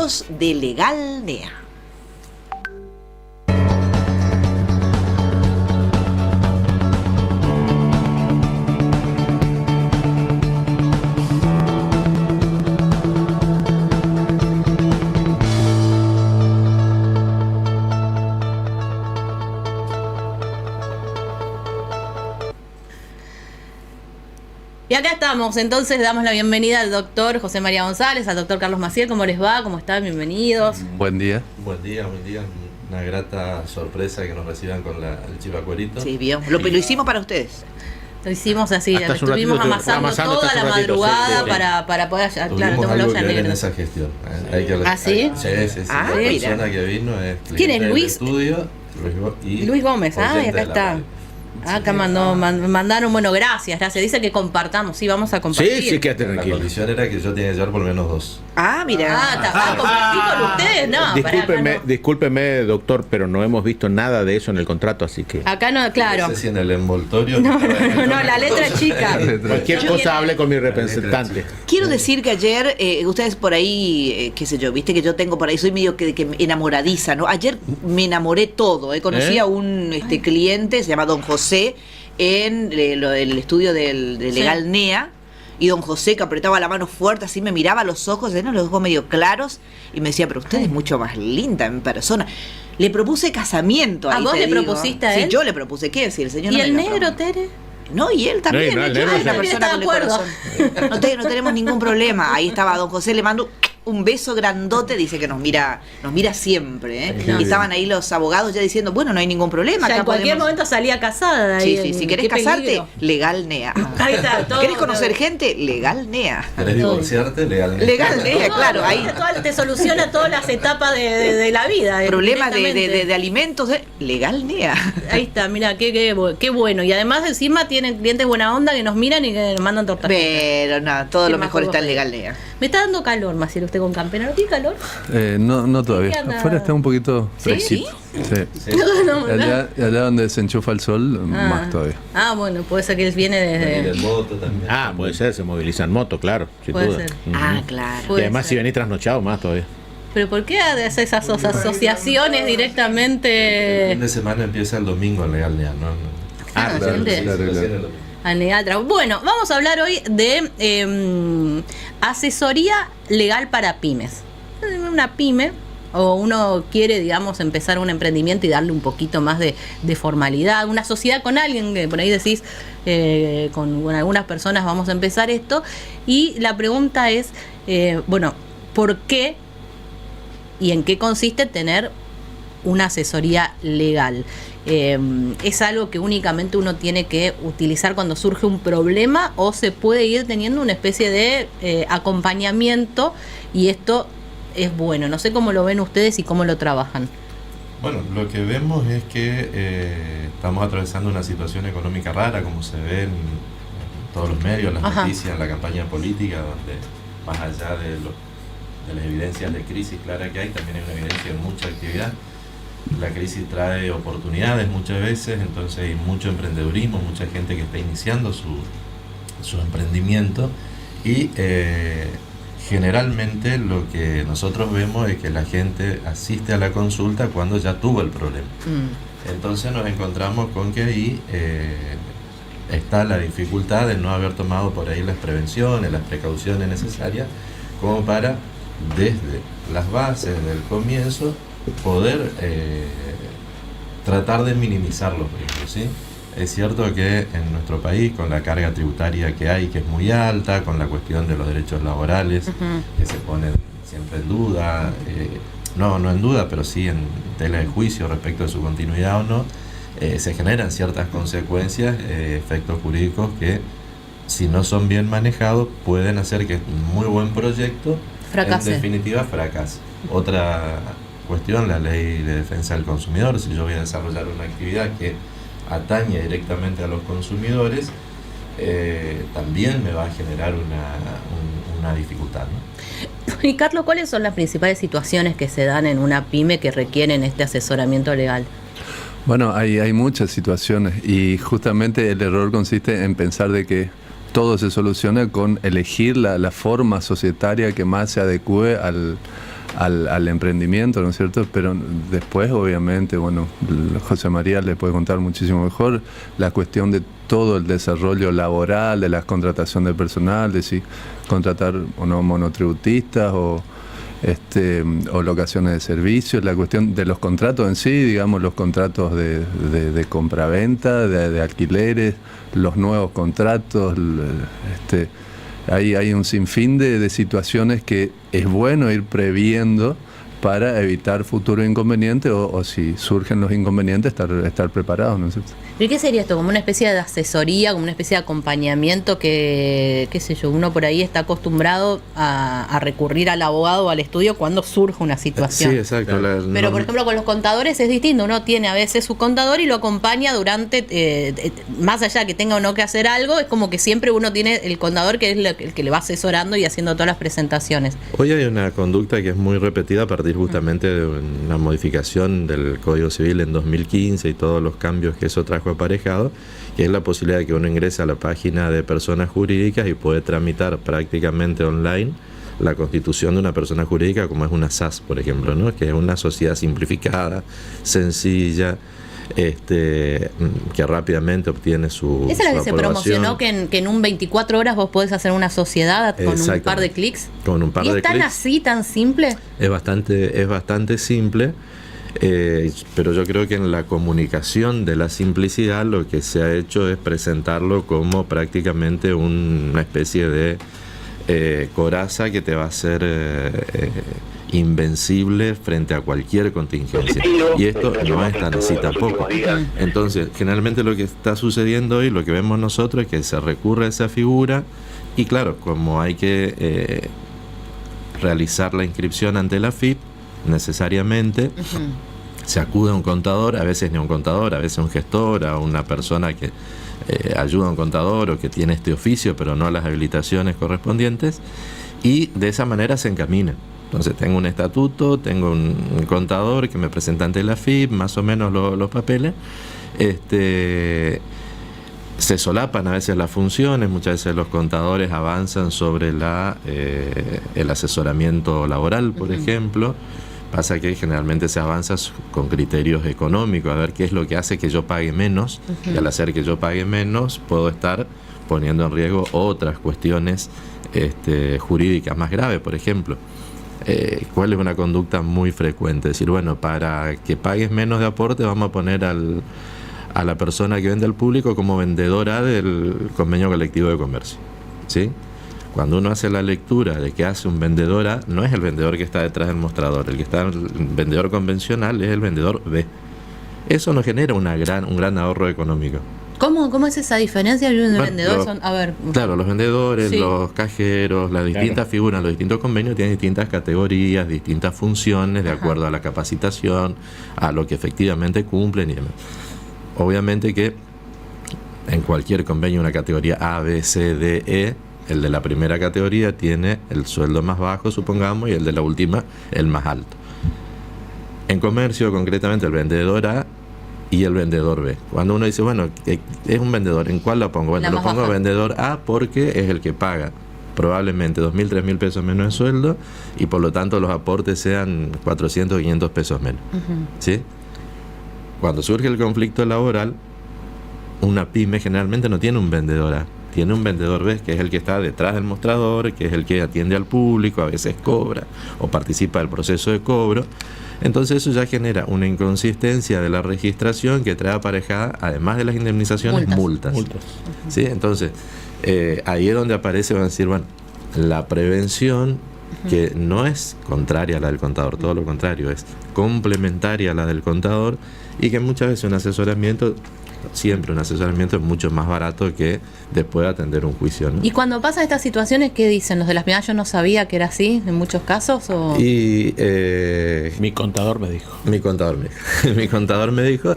minutos de Legal NEA. Y acá estamos, entonces damos la bienvenida al doctor José María González, al doctor Carlos Maciel. ¿Cómo les va? ¿Cómo están? Bienvenidos. Buen día. Buen día. Una grata sorpresa que nos reciban con el chivacuerito. Sí, bien. Lo hicimos para ustedes. Lo hicimos así, Hasta estuvimos amasando toda la madrugada para poder... Claro, tengo algo que ver en esa gestión. ¿Ah, sí? Sí. Ah, La mira. persona que vino es... ¿Quién es? Luis. Estudio, Luis Gómez, y acá está. Acá mandaron, bueno, gracias. Dice que compartamos, sí, vamos a compartir. Sí, quédate La tranquilo. condición era que yo tenía que llevar por lo menos 2. Ah, mira. Compartí con ustedes, no. Discúlpeme, doctor, pero no hemos visto nada de eso en el contrato, así que... Acá no, claro. No sé si en el envoltorio... No, la letra chica. Cualquier cosa hable con mi representante. Quiero decir que ayer, ustedes por ahí, qué sé yo, viste que yo tengo por ahí, soy medio que enamoradiza, ¿no? Ayer me enamoré todo, conocí a un cliente, se llama Don José, en el estudio de Legal NEA, y don José, que apretaba la mano fuerte, así me miraba a los ojos, los ojos medio claros, y me decía, pero usted es mucho más linda en persona. Le propuse casamiento. ¿A vos le propusiste a él? Sí, yo le propuse, ¿qué decir? El señor ¿Y no el me negro, lo Tere? No, y él también. No, el negro es una también persona está con de el acuerdo. corazón. No tenemos ningún problema. Ahí estaba don José, le mando un beso grandote, dice que nos mira siempre, No. Y estaban ahí los abogados ya diciendo, bueno, no hay ningún problema. O sea, acá en cualquier podemos... momento salía casada de ahí. Sí, si querés casarte, Legal NEA. Ahí está, todo. ¿Querés conocer gente? Legal NEA. ¿Querés divorciarte? Legalmente. Legal NEA, claro, ahí. Te soluciona todas las etapas de la vida. Problemas directamente. de alimentos, Legal NEA. Ahí está, mira, qué bueno. Y además encima tienen clientes buena onda que nos miran y que nos mandan tortas. Pero nada, todo ¿Qué lo más mejor está en podemos Legal NEA. Me está dando calor, Maciel, usted con campera. ¿No tiene calor? No todavía. ¿Qué anda? Afuera está un poquito ¿Sí? fresquito. Sí. Sí. No, Y allá donde se enchufa el sol, más todavía. Bueno, puede ser que él viene Venir desde... en moto también. Puede ser, se movilizan moto, claro, sin Puede duda. ser. Ujú. Claro. Y Puede además ser. si venís trasnochado, más todavía. ¿Pero por qué hace esas asociaciones El directamente fin de semana empieza el domingo en Legal NEA, ¿no? excelente. Sí, recién el domingo. al legal trabajo? Bueno, vamos a hablar hoy de asesoría legal para pymes. Una pyme, o uno quiere, digamos, empezar un emprendimiento y darle un poquito más de formalidad, una sociedad con alguien, que por ahí decís, con algunas personas vamos a empezar esto, y la pregunta es, bueno, ¿por qué y en qué consiste tener una asesoría legal? ¿Es algo que únicamente uno tiene que utilizar cuando surge un problema o se puede ir teniendo una especie de acompañamiento y esto es bueno? No sé cómo lo ven ustedes y cómo lo trabajan. Bueno, lo que vemos es que estamos atravesando una situación económica rara, como se ve en todos los medios, en las Ajá. noticias, en la campaña política, donde más allá de las evidencias de crisis clara que hay, también hay una evidencia de mucha actividad. La crisis trae oportunidades muchas veces, entonces hay mucho emprendedurismo, mucha gente que está iniciando su emprendimiento y generalmente lo que nosotros vemos es que la gente asiste a la consulta cuando ya tuvo el problema. Entonces nos encontramos con que ahí está la dificultad de no haber tomado por ahí las prevenciones, las precauciones necesarias como para, desde las bases, desde el comienzo, poder tratar de minimizar los riesgos, ¿sí? Es cierto que en nuestro país, con la carga tributaria que hay, que es muy alta, con la cuestión de los derechos laborales, que se ponen siempre en duda, no en duda, pero sí en tela de juicio respecto de su continuidad o no, se generan ciertas consecuencias, efectos jurídicos que, si no son bien manejados, pueden hacer que un muy buen proyecto, Fracase. en definitiva, fracase. Otra cuestión, la ley de defensa del consumidor. Si yo voy a desarrollar una actividad que atañe directamente a los consumidores, también me va a generar una dificultad, ¿no? Y Carlos, ¿cuáles son las principales situaciones que se dan en una pyme que requieren este asesoramiento legal? Bueno, hay muchas situaciones y justamente el error consiste en pensar de que todo se soluciona con elegir la forma societaria que más se adecue al emprendimiento, ¿no es cierto? Pero después, obviamente, bueno, José María le puede contar muchísimo mejor la cuestión de todo el desarrollo laboral, de la contratación de personal, de si contratar o no monotributistas o locaciones de servicios, la cuestión de los contratos en sí, digamos, los contratos de compraventa, de alquileres, los nuevos contratos, hay un sinfín de situaciones que es bueno ir previendo para evitar futuros inconvenientes o si surgen los inconvenientes, estar preparados, ¿no es cierto? ¿Y qué sería esto? ¿Como una especie de asesoría, como una especie de acompañamiento que, qué sé yo, uno por ahí está acostumbrado a recurrir al abogado o al estudio cuando surge una situación? Sí, exacto. Claro. Pero, por ejemplo, con los contadores es distinto. Uno tiene a veces su contador y lo acompaña durante, más allá de que tenga o no que hacer algo, es como que siempre uno tiene el contador que es el que le va asesorando y haciendo todas las presentaciones. Hoy hay una conducta que es muy repetida a partir justamente de una modificación del Código Civil en 2015 y todos los cambios que eso trajo aparejado, que es la posibilidad de que uno ingrese a la página de personas jurídicas y puede tramitar prácticamente online la constitución de una persona jurídica, como es una SAS, por ejemplo, ¿no? Que es una sociedad simplificada, sencilla, que rápidamente obtiene su Esa es la que se aprobación. promocionó, que en un 24 horas vos podés hacer una sociedad con un par de clics. Con un par ¿Y de es tan clics. así, tan simple? Es bastante simple, pero yo creo que en la comunicación de la simplicidad lo que se ha hecho es presentarlo como prácticamente una especie de coraza que te va a hacer invencible frente a cualquier contingencia. Y esto no es tan así tampoco. Entonces, generalmente lo que está sucediendo hoy, lo que vemos nosotros es que se recurre a esa figura y claro, como hay que realizar la inscripción ante la AFIP, necesariamente se acude a un contador, a veces ni a un contador, a veces a un gestor, a una persona que ayuda a un contador o que tiene este oficio pero no las habilitaciones correspondientes, y de esa manera se encamina. Entonces tengo un estatuto, tengo un contador que me presenta ante la AFIP más o menos los papeles, se solapan a veces las funciones, muchas veces los contadores avanzan sobre el asesoramiento laboral, por ejemplo. Pasa que generalmente se avanza con criterios económicos, a ver qué es lo que hace que yo pague menos, y al hacer que yo pague menos puedo estar poniendo en riesgo otras cuestiones jurídicas más graves, por ejemplo. ¿Cuál es una conducta muy frecuente? Decir, bueno, para que pagues menos de aporte vamos a poner a la persona que vende al público como vendedora del convenio colectivo de comercio, ¿sí? Cuando uno hace la lectura de qué hace un vendedor A, no es el vendedor que está detrás del mostrador, el vendedor convencional es el vendedor B. Eso nos genera un gran ahorro económico. ¿Cómo es esa diferencia? Bueno, Vendedores son, a ver. Claro, los vendedores, Sí. los cajeros, las distintas figuras, los distintos convenios tienen distintas categorías, distintas funciones de acuerdo a la capacitación, a lo que efectivamente cumplen y demás. Obviamente que en cualquier convenio una categoría A, B, C, D, E, el de la primera categoría tiene el sueldo más bajo, supongamos, y el de la última el más alto. En comercio, concretamente, el vendedor A y el vendedor B. Cuando uno dice, bueno, es un vendedor, ¿en cuál lo pongo? Bueno, lo pongo vendedor A porque es el que paga probablemente 2.000, 3.000 pesos menos de sueldo y por lo tanto los aportes sean 400, 500 pesos menos. ¿Sí? Cuando surge el conflicto laboral, una pyme generalmente no tiene un vendedor A, tiene un vendedor B, que es el que está detrás del mostrador, que es el que atiende al público, a veces cobra o participa del proceso de cobro. Entonces eso ya genera una inconsistencia de la registración que trae aparejada, además de las indemnizaciones, multas. ¿Sí? Entonces, ahí es donde aparece, van a decir, bueno, la prevención, que no es contraria a la del contador, todo lo contrario, es complementaria a la del contador, y que muchas veces un asesoramiento, siempre un asesoramiento es mucho más barato que después de atender un juicio, ¿no? Y cuando pasan estas situaciones, ¿qué dicen? ¿Los de las primas? Yo no sabía que era así en muchos casos. ¿O? Y mi contador me dijo. Mi contador me dijo,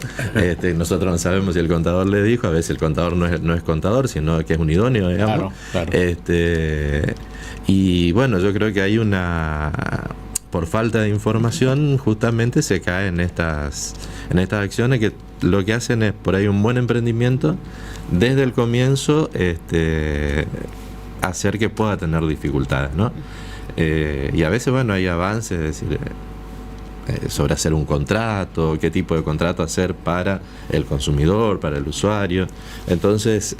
nosotros no sabemos si el contador le dijo, a veces el contador no es contador, sino que es un idóneo, digamos. Claro. Y bueno, yo creo que hay por falta de información, justamente se cae en estas acciones que lo que hacen es, por ahí, un buen emprendimiento, desde el comienzo, hacer que pueda tener dificultades, ¿no? Y a veces, bueno, hay avances, es decir, sobre hacer un contrato, qué tipo de contrato hacer para el consumidor, para el usuario. Entonces,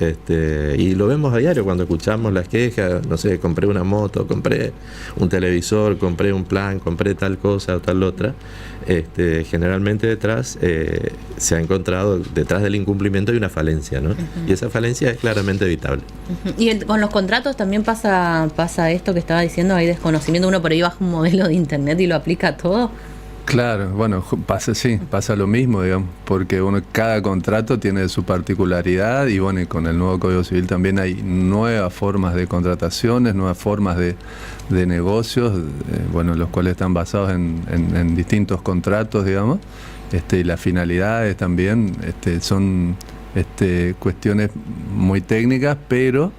y lo vemos a diario cuando escuchamos las quejas, no sé, compré una moto, compré un televisor, compré un plan, compré tal cosa o tal otra. Generalmente detrás se ha encontrado, detrás del incumplimiento hay una falencia, ¿no? Y esa falencia es claramente evitable. Y con los contratos también pasa esto que estaba diciendo, hay desconocimiento, uno por ahí baja un modelo de internet y lo aplica a todo. Claro, bueno, pasa lo mismo, digamos, porque cada contrato tiene su particularidad y bueno, y con el nuevo Código Civil también hay nuevas formas de contrataciones, nuevas formas de negocios, bueno, los cuales están basados en distintos contratos, digamos, y las finalidades también son cuestiones muy técnicas, pero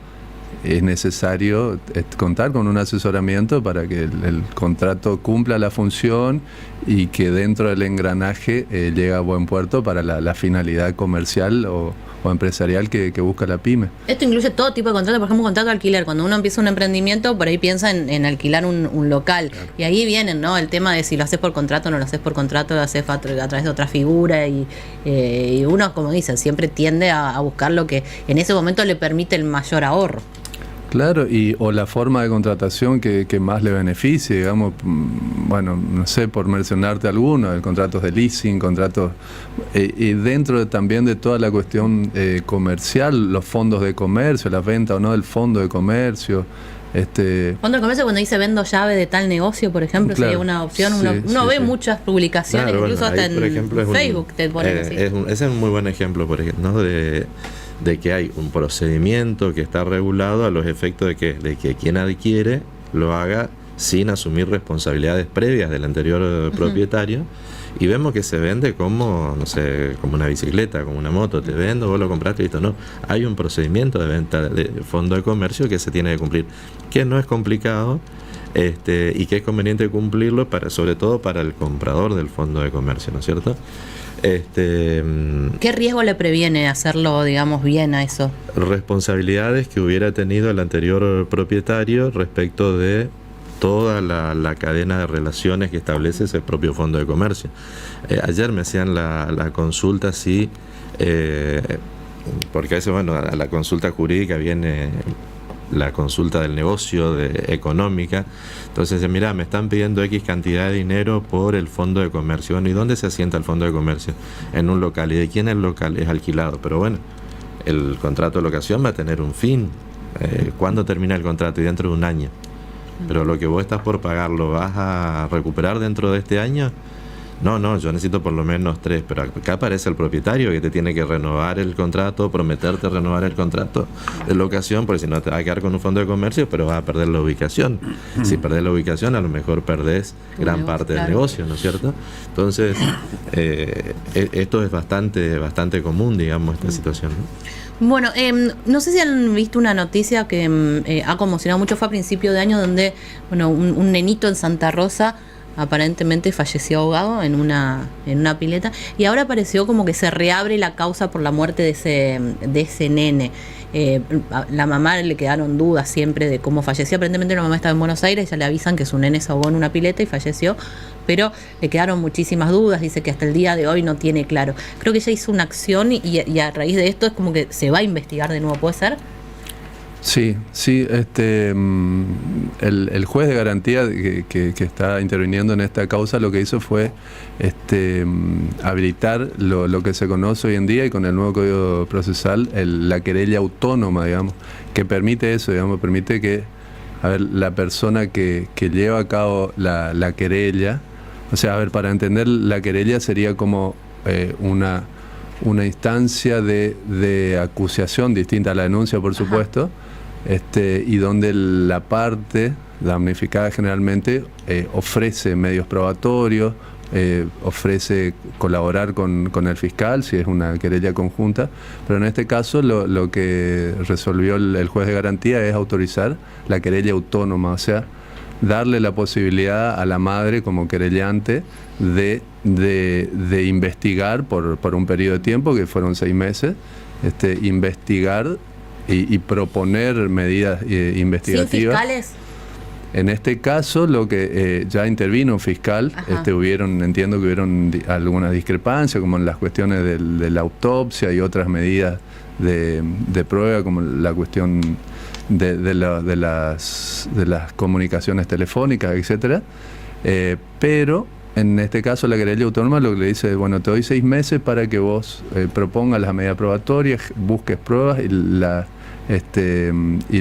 es necesario contar con un asesoramiento para que el contrato cumpla la función y que dentro del engranaje llegue a buen puerto para la finalidad comercial o empresarial que busca la pyme. Esto incluye todo tipo de contrato, por ejemplo, un contrato de alquiler. Cuando uno empieza un emprendimiento, por ahí piensa en alquilar un local. Claro. Y ahí vienen, ¿no? El tema de si lo haces por contrato o no lo haces por contrato, lo haces a través de otra figura. Y uno, como dicen, siempre tiende a buscar lo que en ese momento le permite el mayor ahorro. Claro, o la forma de contratación que más le beneficie, digamos, bueno, no sé, por mencionarte algunos, contratos de leasing, contratos, y dentro también de toda la cuestión comercial, los fondos de comercio, las ventas o no del fondo de comercio. Fondo de comercio, cuando dice vendo llave de tal negocio, por ejemplo, claro, sería una opción. Uno ve muchas publicaciones, claro, incluso bueno, hasta ahí, en Facebook te ponen así. Ese es un muy buen ejemplo, por ejemplo, ¿no? de que hay un procedimiento que está regulado a los efectos de que quien adquiere lo haga sin asumir responsabilidades previas del anterior propietario, y vemos que se vende como, no sé, como una bicicleta, como una moto, te vendo, vos lo compraste y listo. No, hay un procedimiento de venta de fondo de comercio que se tiene que cumplir, que no es complicado, y que es conveniente cumplirlo sobre todo para el comprador del fondo de comercio, ¿no es cierto? ¿Qué riesgo le previene hacerlo, digamos, bien a eso? Responsabilidades que hubiera tenido el anterior propietario respecto de toda la cadena de relaciones que establece ese propio fondo de comercio. Ayer me hacían la consulta si, porque a veces, bueno, a la consulta jurídica viene la consulta del negocio, económica. Entonces, mira, me están pidiendo X cantidad de dinero por el fondo de comercio. Bueno, ¿y dónde se asienta el fondo de comercio? En un local. ¿Y de quién es el local? Es alquilado. Pero bueno, el contrato de locación va a tener un fin. ¿Cuándo termina el contrato? Y dentro de un año. Pero lo que vos estás por pagar, ¿lo vas a recuperar dentro de este año? No, yo necesito por lo menos 3, pero acá aparece el propietario que te tiene que renovar el contrato, prometerte renovar el contrato de locación, porque si no te vas a quedar con un fondo de comercio, pero vas a perder la ubicación. Si perdés la ubicación, a lo mejor perdés gran parte del negocio, ¿no es cierto? Entonces, esto es bastante común, digamos, esta situación, ¿no? Bueno, no sé si han visto una noticia que ha conmocionado mucho, fue a principio de año, donde un nenito en Santa Rosa aparentemente falleció ahogado en una pileta, y ahora pareció como que se reabre la causa por la muerte de ese nene. La mamá le quedaron dudas siempre de cómo falleció. Aparentemente la mamá estaba en Buenos Aires, ya le avisan que su nene se ahogó en una pileta y falleció, pero le quedaron muchísimas dudas, dice que hasta el día de hoy no tiene claro. Creo que ella hizo una acción y a raíz de esto es como que se va a investigar de nuevo, ¿puede ser? Sí, el juez de garantía que está interviniendo en esta causa lo que hizo fue habilitar lo que se conoce hoy en día, y con el nuevo Código Procesal, la querella autónoma, digamos, que permite eso, digamos, permite que la persona que lleva a cabo la querella, o sea, para entender, la querella sería como una instancia de acusación distinta a la denuncia, por supuesto. Y donde la parte damnificada generalmente ofrece medios probatorios, ofrece colaborar con el fiscal si es una querella conjunta, pero en este caso lo que resolvió el juez de garantía es autorizar la querella autónoma, o sea, darle la posibilidad a la madre como querellante de investigar por un periodo de tiempo, que fueron 6 meses, investigar y proponer medidas investigativas. ¿Sin fiscales? En este caso, lo que ya intervino un fiscal, entiendo que hubieron alguna discrepancia, como en las cuestiones de la autopsia y otras medidas de prueba, como la cuestión de las comunicaciones telefónicas, etcétera. Pero en este caso la querella autónoma lo que le dice, bueno, te doy 6 meses para que vos propongas las medidas probatorias, busques pruebas y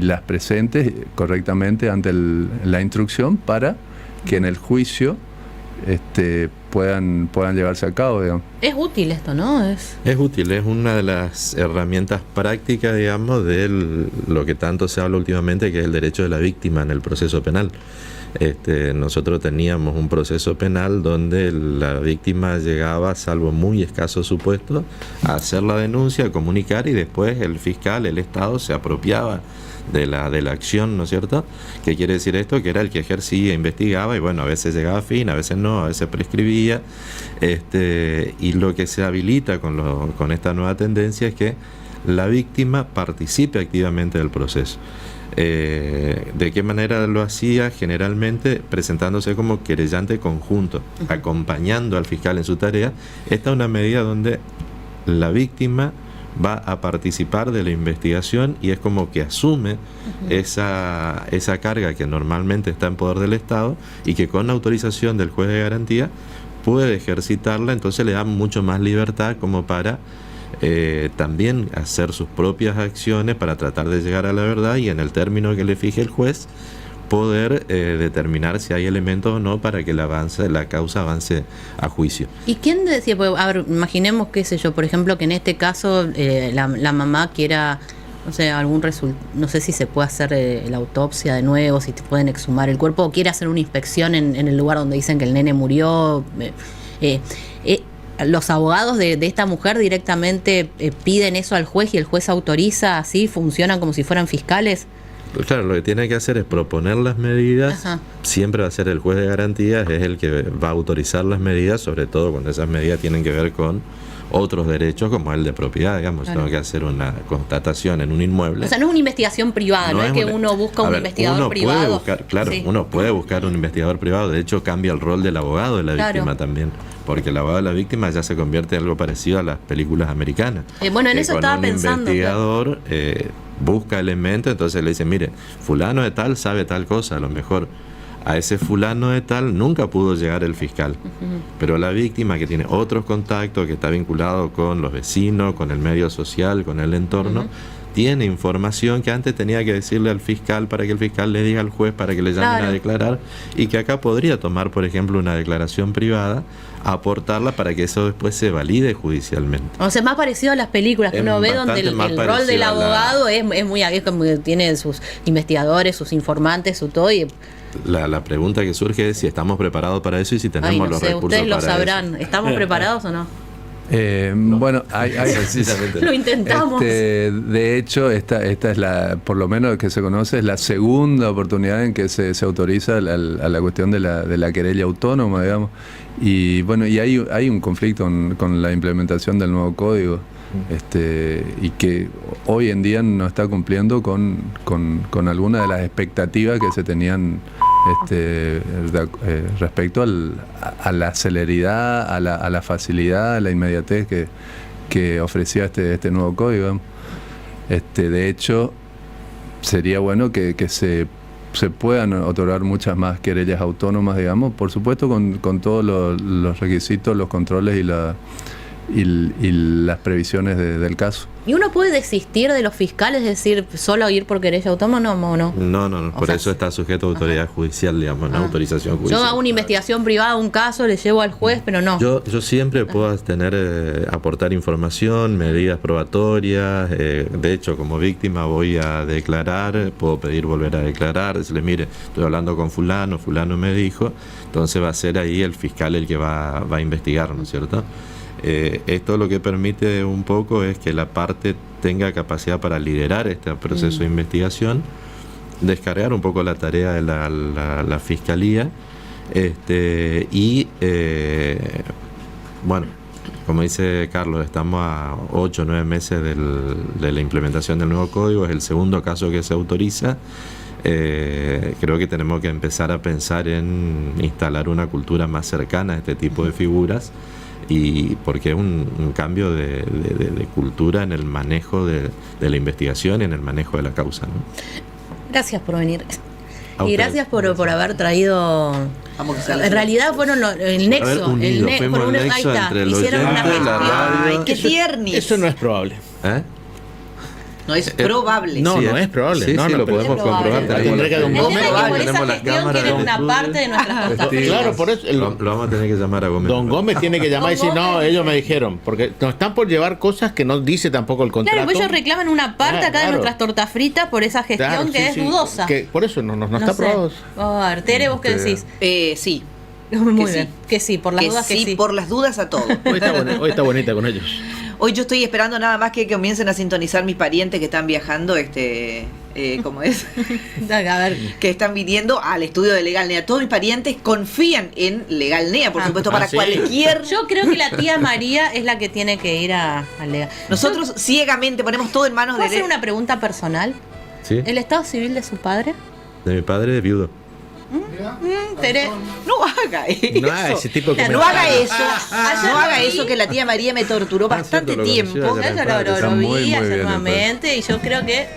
las presentes correctamente ante la instrucción para que en el juicio puedan llevarse a cabo, digamos. Es útil esto, ¿no? Es útil, es una de las herramientas prácticas, digamos, de lo que tanto se habla últimamente, que es el derecho de la víctima en el proceso penal. Nosotros teníamos un proceso penal donde la víctima llegaba, salvo muy escasos supuestos, a hacer la denuncia, a comunicar, y después el fiscal, el Estado, se apropiaba de la acción, ¿no es cierto? ¿Qué quiere decir esto? Que era el que ejercía, investigaba, y bueno, a veces llegaba a fin, a veces no, a veces prescribía, y lo que se habilita con esta nueva tendencia es que la víctima participe activamente del proceso. ¿De qué manera lo hacía? Generalmente presentándose como querellante conjunto, acompañando al fiscal en su tarea. Esta es una medida donde la víctima va a participar de la investigación y es como que asume esa carga que normalmente está en poder del Estado y que con autorización del juez de garantía puede ejercitarla. Entonces le da mucho más libertad como para también hacer sus propias acciones para tratar de llegar a la verdad y en el término que le fije el juez poder determinar si hay elementos o no para que la causa avance a juicio. ¿Y quién decía? Pues, a ver, imaginemos, qué sé yo, por ejemplo, que en este caso la mamá quiera, no sé, no sé si se puede hacer la autopsia de nuevo, si te pueden exhumar el cuerpo, o quiere hacer una inspección en el lugar donde dicen que el nene murió. Los abogados de esta mujer directamente piden eso al juez y el juez autoriza, así funcionan como si fueran fiscales. Claro, lo que tiene que hacer es proponer las medidas. Siempre va a ser el juez de garantías, es el que va a autorizar las medidas, sobre todo cuando esas medidas tienen que ver con otros derechos como el de propiedad, digamos. Claro. Tengo que hacer una constatación en un inmueble. O sea, no es una investigación privada, no es que uno busca un investigador privado. Uno puede buscar un investigador privado, de hecho cambia el rol del abogado de la víctima también, porque el abogado de la víctima ya se convierte en algo parecido a las películas americanas. Bueno, en eso estaba pensando. Un investigador busca elementos, entonces le dice, mire, fulano de tal sabe tal cosa, a lo mejor a ese fulano de tal nunca pudo llegar el fiscal, pero la víctima, que tiene otros contactos, que está vinculado con los vecinos, con el medio social, con el entorno, tiene información que antes tenía que decirle al fiscal para que el fiscal le diga al juez para que le llamen a declarar, y que acá podría tomar, por ejemplo, una declaración privada, aportarla para que eso después se valide judicialmente. O sea, más parecido a las películas que uno ve, donde el rol del abogado es como que tiene sus investigadores, sus informantes, su todo. Y la pregunta que surge es si estamos preparados para eso y si tenemos los recursos para eso. Ustedes lo sabrán. ¿Estamos preparados o no? Bueno, lo intentamos. De hecho, esta es por lo menos que se conoce, es la segunda oportunidad en que se autoriza a la cuestión de la querella autónoma, digamos. Y bueno, y hay un conflicto con la implementación del nuevo código, y que hoy en día no está cumpliendo con algunas de las expectativas que se tenían respecto a la celeridad, a la facilidad, a la inmediatez que ofrecía este nuevo código. De hecho, sería bueno que se puedan otorgar muchas más querellas autónomas, digamos, por supuesto con todos los requisitos, los controles y las previsiones del caso. ¿Y uno puede desistir de los fiscales, es decir, solo ir por querella autónoma o no? No, por eso está sujeto a autoridad judicial, digamos, una autorización judicial. Yo hago una investigación privada, un caso, le llevo al juez, pero no. Yo siempre puedo aportar información, medidas probatorias, de hecho, como víctima voy a declarar, puedo pedir volver a declarar, decirle, mire, estoy hablando con fulano me dijo, entonces va a ser ahí el fiscal el que va a investigar, ¿no es cierto? Esto lo que permite un poco es que la parte tenga capacidad para liderar este proceso de investigación, descargar un poco la tarea de la fiscalía, bueno, como dice Carlos, estamos a 8 o 9 meses de la implementación del nuevo código, es el segundo caso que se autoriza. Creo que tenemos que empezar a pensar en instalar una cultura más cercana a este tipo de figuras, y porque es un cambio de cultura en el manejo de la investigación y en el manejo de la causa, ¿no? Gracias por venir. A Y ustedes. gracias por haber traído. Vamos a hacer En realidad fueron el nexo. Haber unido, fuimos el ahí nexo está. entre el Hicieron una oyente, la mezcla. radio. Ay, qué tiernis. Eso no es probable. ¿Eh? No es probable. No, Sí, no es probable. Sí, no, sí, no, lo pero- podemos es probable. comprobar. Le tendré que dar un El Gómez. tema es que por Tenemos esa las gestión cámaras quieren del una estudio. parte de nuestras costas. Claro, por eso. Lo vamos a tener que llamar a Gómez. Don Gómez tiene que llamar y decir, Don no, Gómez. ellos me dijeron, porque nos están por llevar cosas que no dice tampoco el contrato. Claro, pues ellos reclaman una parte acá de Claro. nuestras tortas fritas por esa gestión Claro, que sí, es sí, dudosa. que por eso no está sé. aprobado. A ver, Tere, ¿vos qué decís? Sí. Muy Que bien. sí. Que sí, por las dudas que sí. Por las dudas a todo. Hoy está bonita con ellos. Hoy yo estoy esperando nada más que comiencen a sintonizar mis parientes que están viajando, ¿cómo es? A ver. Que están viniendo al estudio de Legal NEA. Todos mis parientes confían en Legal NEA, por supuesto, para sí. cualquier... Yo creo que la tía María es la que tiene que ir a legal. Nosotros ciegamente ponemos todo en manos ¿Puedo de... hacer una pregunta personal? Sí, ¿El estado civil de su padre? de mi padre, viudo. Tere. No haga eso. No haga ese tipo de No comentarios. haga eso. Ayer No haga lo vi. eso, que la tía María me torturó bastante cierto, lo tiempo. conocí Yo ayer. lo Está vi muy, muy ayer bien, nuevamente y yo creo que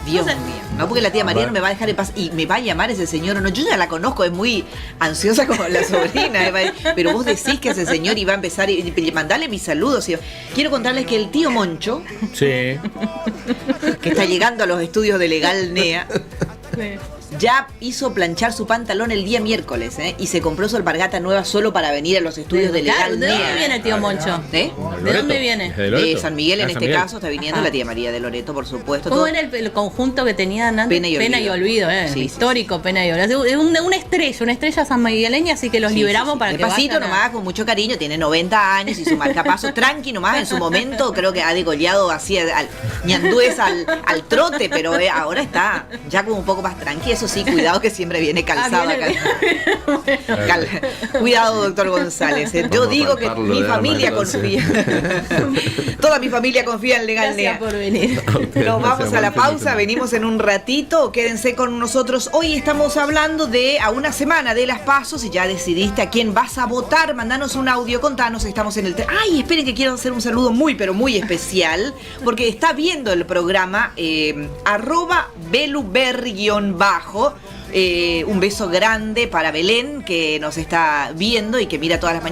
Dios No sé. mío. No, porque la tía María no me va a dejar en paz. Y me va a llamar ese señor o no. Yo ya la conozco, es muy ansiosa como la sobrina. Pero vos decís que ese señor iba a empezar y mandarle mis saludos. Quiero contarles que el tío Moncho, Sí. que está llegando a los estudios de Legal NEA, ya hizo planchar su pantalón el día miércoles, y se compró su alpargata nueva solo para venir a los estudios de Claro, Legal ¿de dónde NEA. viene el tío Moncho? ¿Eh? ¿De dónde viene? ¿De De Loreto? San Miguel en Ah, San este Miguel. caso está viniendo Ajá. la tía María de Loreto, por supuesto. ¿Cómo todo. era el conjunto que tenían antes? Pena y Olvido. Sí, sí, histórico, Pena y Olvido. Es una estrella sanmigueleña, así que los Sí, liberamos sí, sí. para que Despacito vayan a- nomás, con mucho cariño, tiene 90 años y su marcapaso tranqui nomás. En su momento creo que ha degollado así al ñandúes al trote, pero ahora está ya como un poco más tranqui. Eso sí, cuidado que siempre viene calzada. viene- Cuidado, doctor González. Yo Vamos a digo que palparlo mi de arma, familia entonces. confía. Toda mi familia confía en Legal Gracias NEA. por venir. Nos vamos a la pausa, venimos en un ratito, quédense con nosotros. Hoy estamos hablando de a una semana de las pasos y ya decidiste a quién vas a votar. Mandanos un audio, contanos, estamos en el... Ay, esperen que quiero hacer un saludo muy, pero muy especial, porque está viendo el programa @beluberry_. Un beso grande para Belén, que nos está viendo y que mira todas las mañanas.